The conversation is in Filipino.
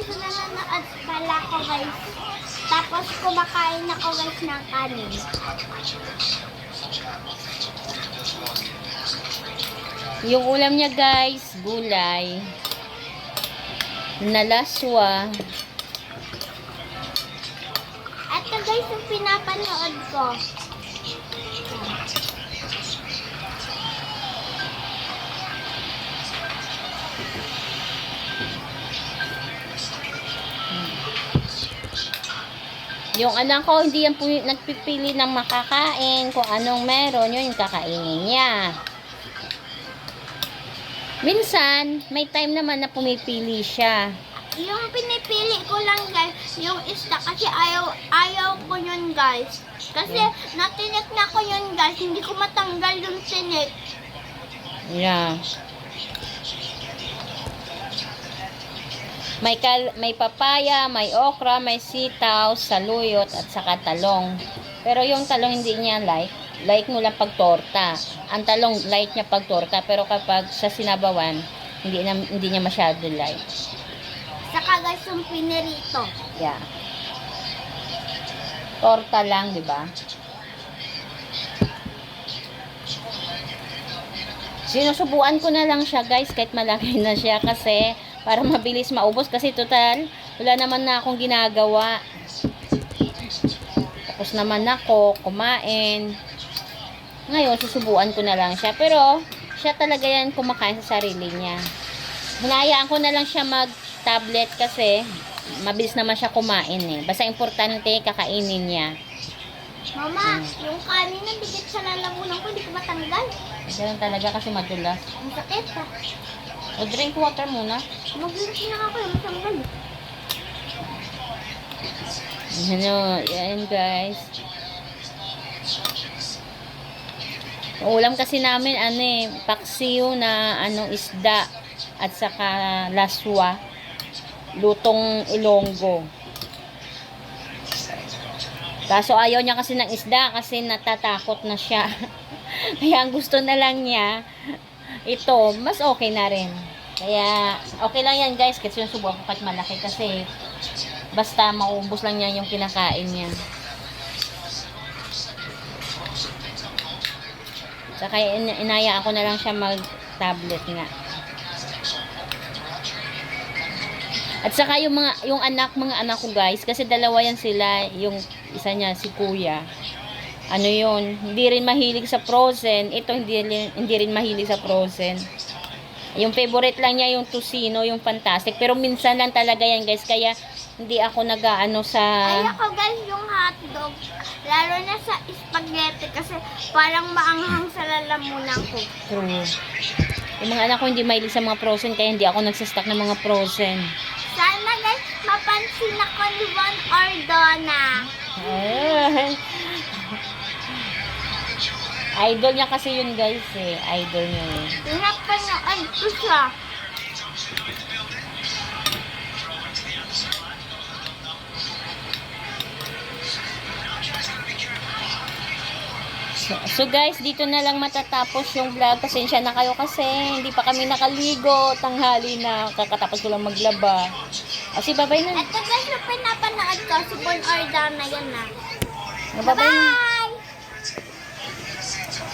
guys, nanonood pala ako guys. Tapos kumakain ako guys ng kanin. Yung ulam niya guys, gulay. Nalaswa. Ito guys yung pinapanood ko. Yung anak ko, hindi yan po nagpipili ng makakain. Kung anong meron, yun yung kakainin niya. Minsan, may time naman na pumipili siya. Yung pinipili ko lang guys, yung isda kasi ayaw ko yun guys. Kasi natinik na ko yun guys, hindi ko matanggal yung tinik. Yeah. May papaya, may okra, may sitaw, saluyot, at saka talong. Pero yung talong hindi niya like. Like mo lang pag torta. Ang talong like niya pag torta. Pero kapag sa sinabawan, hindi niya masyado like. Saka guys yung pinirito. Yeah. Torta lang, di ba? Sinusubuan ko na lang siya guys kahit malaki na siya kasi para mabilis maubos kasi total wala naman na akong ginagawa. Tapos naman ako kumain. Ngayon susubuan ko na lang siya pero siya talaga yan kumakain sa sarili niya. Hinayaan ko na lang siya mag-tablet kasi mabilis naman siya kumain eh. Basta importante kakainin niya. Mama, yung kanin na dikit sa lalamunan ko, hindi ko matanggal. Ganun talaga kasi madulas. Ang sakit ha. O drink water muna. Mag-drink na ako yung matanggal. Ano, yan guys. Ang ulam kasi namin paksiw na isda at saka laswa. Lutong Ilonggo. Kaso ayaw niya kasi ng isda kasi natatakot na siya. Kaya ang gusto na lang niya ito, mas okay na rin. Kaya okay lang yan guys kasi yung subukan ko kahit malaki kasi basta maubos lang niya yung kinakain niya. Saka inaya ako na lang siya mag-tablet nga. At saka yung mga anak ko guys, kasi dalawa yan sila, yung isa niya si Kuya. Ano yun, hindi rin mahilig sa frozen. Ito hindi rin mahilig sa frozen. Yung favorite lang niya yung tocino, yung fantastic. Pero minsan lang talaga yan guys, kaya hindi ako nag-aano sa... Ayoko guys yung hotdog. Lalo na sa spaghetti kasi parang maanghang sa lalamunan ko. True. Yung mga anak ko hindi mahilig sa mga frozen, kaya hindi ako nagsastock ng mga frozen. Sana guys, mapansin ako ni Von Ordona. Ay. Idol niya kasi yun guys eh. Idol niya yun. Pinapanood ko siya. So guys, dito na lang matatapos yung vlog. Pasensya na kayo kasi hindi pa kami nakaligo. Tanghali na. Kakatapos ko lang maglaba. Kasi babay na. Ito guys, yung pinapanood ko, si Von Ordona yan na. Babay na. Bye!